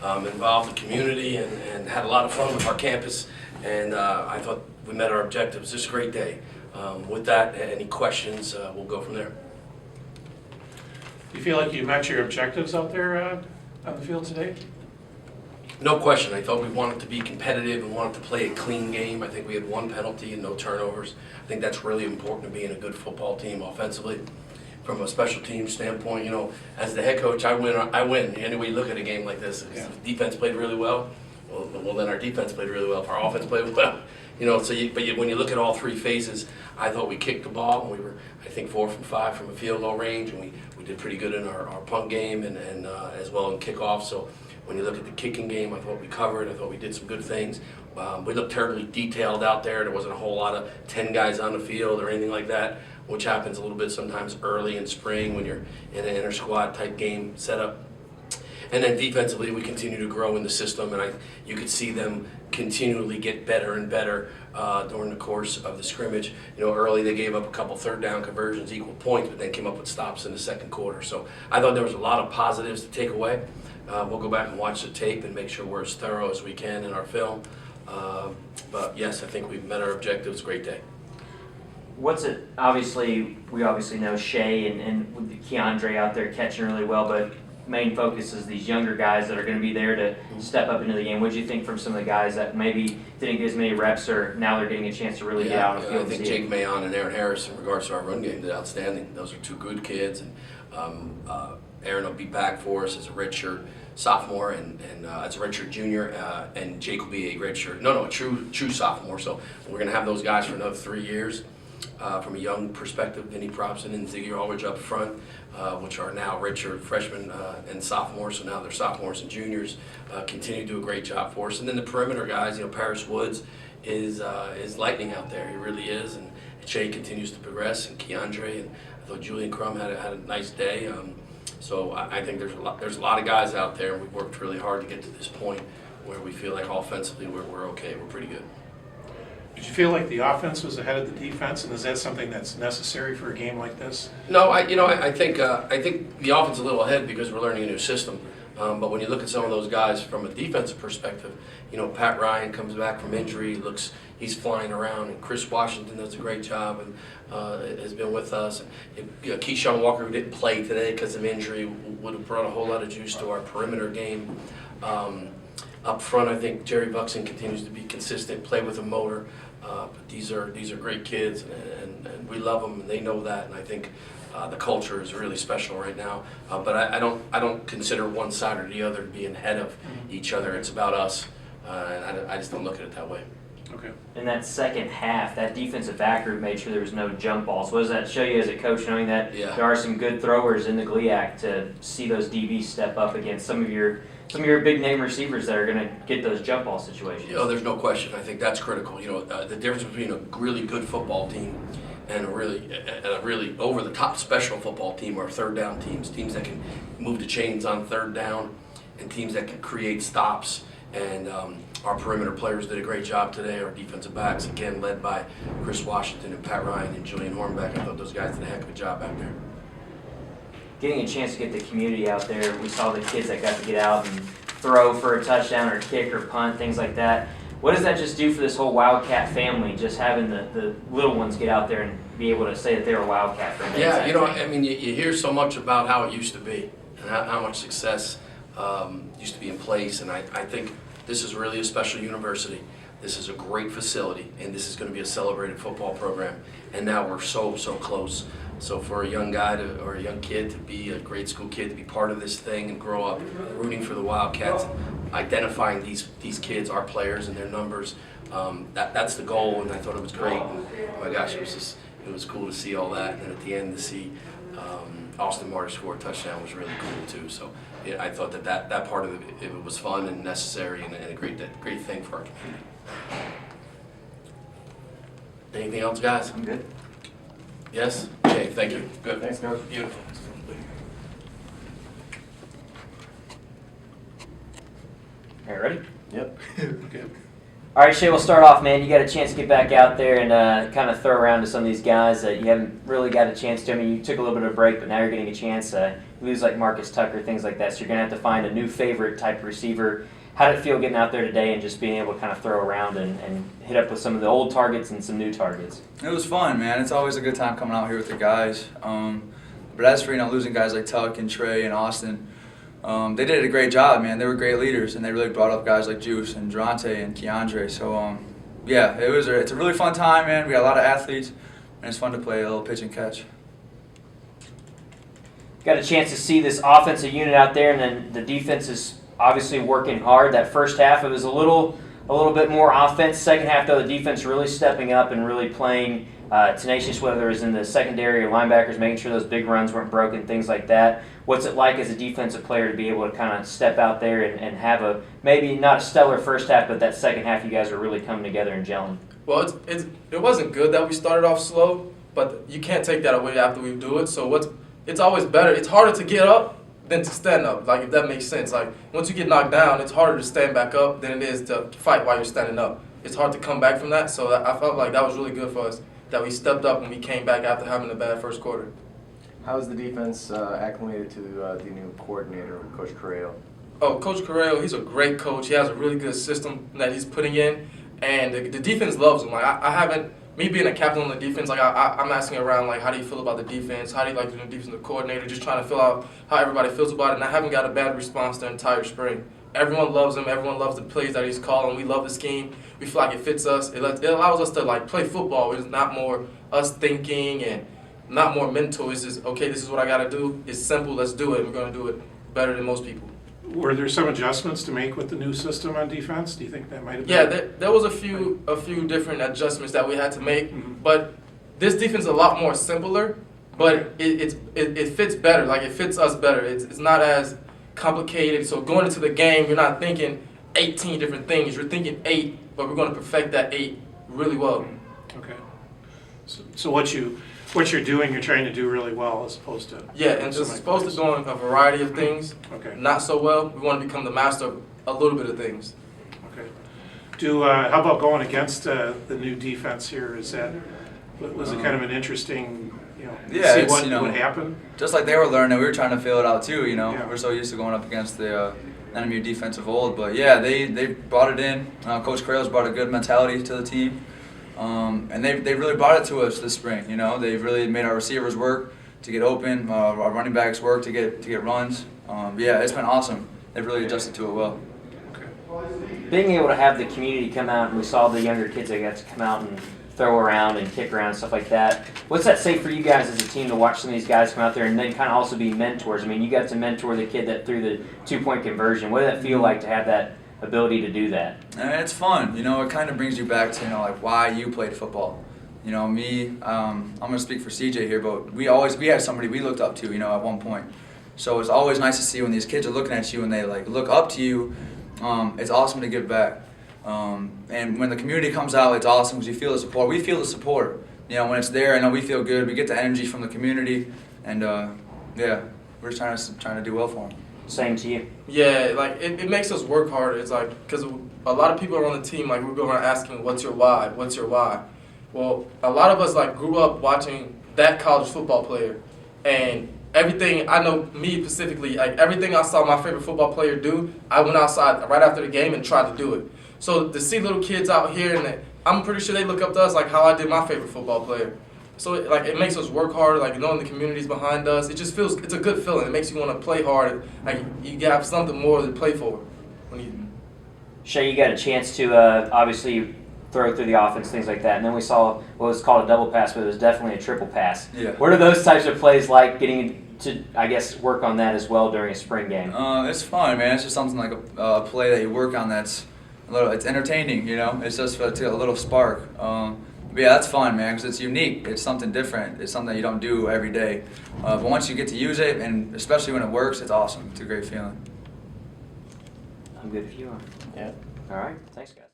involved the community, and had a lot of fun with our campus. And I thought we met our objectives. Just a great day. With that, any questions, we'll go from there. Do you feel like you met your objectives out there on the field today? No question. I thought we wanted to be competitive and wanted to play a clean game. I think we had one penalty and no turnovers. I think that's really important to being a good football team offensively. From a special team standpoint, you know, as the head coach, I win. Any way you look at a game like this. Yeah. If the defense played really well, well, then our defense played really well. If our offense played well, you know, when you look at all three phases, I thought we kicked the ball, and we were, I think, 4 from 5 from a field goal range, and we did pretty good in our punt game and as well in kickoff. So when you look at the kicking game, I thought we covered. I thought we did some good things. We looked terribly detailed out there. There wasn't a whole lot of 10 guys on the field or anything like that, which happens a little bit sometimes early in spring when you're in an inter-squad type game setup. And then defensively, we continue to grow in the system, and you could see them continually get better and better during the course of the scrimmage. You know, early they gave up a couple third down conversions, equal points, but then came up with stops in the second quarter. So I thought there was a lot of positives to take away. We'll go back and watch the tape and make sure we're as thorough as we can in our film. But yes, I think we've met our objectives. Great day. What's it? Obviously, we obviously know Shea and with Keandre out there catching really well, but main focus is these younger guys that are going to be there to step up into the game. What do you think from some of the guys that maybe didn't get as many reps, or now they're getting a chance to really get out on the field? I think Jake Mayon and Aaron Harris, in regards to our run game, did outstanding. Those are two good kids, and Aaron will be back for us as a redshirt sophomore and as a redshirt junior, and Jake will be a a true sophomore. So we're going to have those guys for another 3 years. From a young perspective, Vinny Propson and Ziggy Aldridge up front, which are now redshirt freshmen and sophomores, so now they're sophomores and juniors, continue to do a great job for us. And then the perimeter guys, you know, Paris Woods is lightning out there. He really is, and Shea continues to progress, and Keandre, and I thought Julian Crum had a nice day. So I think there's a lot of guys out there, and we've worked really hard to get to this point where we feel like offensively we're okay, we're pretty good. Did you feel like the offense was ahead of the defense, and is that something that's necessary for a game like this? No, I think the offense is a little ahead because we're learning a new system. But when you look at some of those guys from a defensive perspective, you know, Pat Ryan comes back from injury, he's flying around, and Chris Washington does a great job and has been with us. And, you know, Keyshawn Walker, who didn't play today because of injury, would have brought a whole lot of juice to our perimeter game. Up front, I think Jerry Buxton continues to be consistent, play with a motor. But these are great kids, and we love them, and they know that. And I think the culture is really special right now. But I don't consider one side or the other to be ahead of each other. It's about us, and I just don't look at it that way. Okay. In that second half, that defensive back group made sure there was no jump balls. What does that show you as a coach, knowing that there are some good throwers in the GLIAC to see those DBs step up against some of your big name receivers that are going to get those jump ball situations? You know, there's no question. I think that's critical. You know, the difference between a really good football team and a really over the top special football team are third down teams that can move the chains on third down, and teams that can create stops. And our perimeter players did a great job today. Our defensive backs, again, led by Chris Washington and Pat Ryan and Julian Hornbeck. I thought those guys did a heck of a job back there. Getting a chance to get the community out there, we saw the kids that got to get out and throw for a touchdown or kick or punt, things like that. What does that just do for this whole Wildcat family, just having the little ones get out there and be able to say that they're a Wildcat for a day? Yeah, you know, I mean, you hear so much about how it used to be and how much success used to be in place, and I think this is really a special university. This is a great facility, and this is going to be a celebrated football program. And now we're so close. So for a young guy or a young kid to be a grade school kid, to be part of this thing and grow up rooting for the Wildcats, identifying these kids, our players and their numbers, that's the goal. And I thought it was great. And, oh my gosh, it was cool to see all that. And at the end to see Austin Martin score a touchdown was really cool too. So yeah, I thought that part of it was fun and necessary and a great thing for our community. Anything else, guys? I'm good. Yes? Okay, thank you. Good. Thanks, Coach. Beautiful. All right, ready? Yep. Okay. All right, Shay, we'll start off, man. You got a chance to get back out there and kind of throw around to some of these guys that you haven't really got a chance to. I mean, you took a little bit of a break, but now you're getting a chance. You lose like Marcus Tucker, things like that. So you're going to have to find a new favorite type of receiver. How did it feel getting out there today and just being able to kind of throw around and hit up with some of the old targets and some new targets? It was fun, man. It's always a good time coming out here with the guys. But as for losing guys like Tuck and Trey and Austin, they did a great job, man. They were great leaders, and they really brought up guys like Juice and Durante and Keandre. So yeah, it's a really fun time, man. We got a lot of athletes, and it's fun to play a little pitch and catch. Got a chance to see this offensive unit out there, and then the defense is obviously working hard. That first half, it was a little bit more offense. Second half, though, the defense really stepping up and really playing tenacious, whether it was in the secondary or linebackers, making sure those big runs weren't broken, things like that. What's it like as a defensive player to be able to kind of step out there and have a maybe not a stellar first half, but that second half you guys are really coming together and gelling? Well, it wasn't good that we started off slow, but you can't take that away after we do it. So it's always better. It's harder to get up than to stand up, like if that makes sense. Like once you get knocked down, it's harder to stand back up than it is to fight while you're standing up. It's hard to come back from that. So I felt like that was really good for us, that we stepped up and we came back after having a bad first quarter. How is the defense acclimated to the new coordinator, Coach Correo? Oh, Coach Correo, he's a great coach. He has a really good system that he's putting in, and the defense loves him. Like I haven't, me being a captain on the defense, like I'm asking around, like, how do you feel about the defense? How do you like the new defensive coordinator? Just trying to feel out how everybody feels about it, and I haven't got a bad response the entire spring. Everyone loves him. Everyone loves the plays that he's calling. We love the scheme. We feel like it fits us. It allows us to like play football. It's not more us thinking and not more mental. It's just, okay, this is what I got to do. It's simple. Let's do it. We're going to do it better than most people. Were there some adjustments to make with the new system on defense? Do you think that might have been? Yeah, there was a few different adjustments that we had to make, but this defense is a lot more simpler, but it fits better. Like it fits us better. It's not as complicated. So going into the game, you're not thinking 18 different things. You're thinking 8, but we're going to perfect that 8 really well. Okay. So what you're doing, you're trying to do really well as opposed to... Yeah, and just as opposed to doing a variety of things, Okay. not so well, we want to become the master of a little bit of things. Okay. How about going against the new defense here? Was it kind of an interesting, Yeah, see it's, what happened? Just like they were learning, we were trying to feel it out too. Yeah. We're so used to going up against the enemy defense of old, but yeah, they brought it in. Coach Crail's brought a good mentality to the team, and they really brought it to us this spring. They've really made our receivers work to get open, our running backs work to get runs. Yeah, it's been awesome. They've really adjusted to it well. Being able to have the community come out, and we saw the younger kids that got to come out and throw around and kick around and stuff like that. What's that say for you guys as a team to watch some of these guys come out there and then kind of also be mentors? I mean, you got to mentor the kid that threw the 2-point conversion. What did that feel like to have that ability to do that? And it's fun. It kind of brings you back to like why you played football. Me, I'm gonna speak for CJ here, but we had somebody we looked up to, at one point. So it's always nice to see when these kids are looking at you and they like look up to you. It's awesome to give back. And when the community comes out, it's awesome because you feel the support. We feel the support. When it's there, I know we feel good. We get the energy from the community, and yeah, we're just trying to do well for them. Same to you. Yeah, like it makes us work harder. It's like, because a lot of people are on the team, like we go around asking, what's your why? What's your why? Well, a lot of us like grew up watching that college football player, and everything, I know me specifically, like everything I saw my favorite football player do, I went outside right after the game and tried to do it. So to see little kids out here, and I'm pretty sure they look up to us like how I did my favorite football player. So like it makes us work harder, like knowing the community's behind us. It just feels, it's a good feeling. It makes you want to play hard. Like you have something more to play for. Shay, you got a chance to obviously throw through the offense, things like that. And then we saw what was called a double pass, but it was definitely a triple pass. Yeah. What are those types of plays like, getting to, I guess, work on that as well during a spring game? It's fun, man. It's just something like a play that you work on that's it's entertaining, It's just to get a little spark. But yeah, that's fun, man, because it's unique. It's something different. It's something that you don't do every day. But once you get to use it, and especially when it works, it's awesome. It's a great feeling. I'm good if you are. Yeah. All right. Thanks, guys.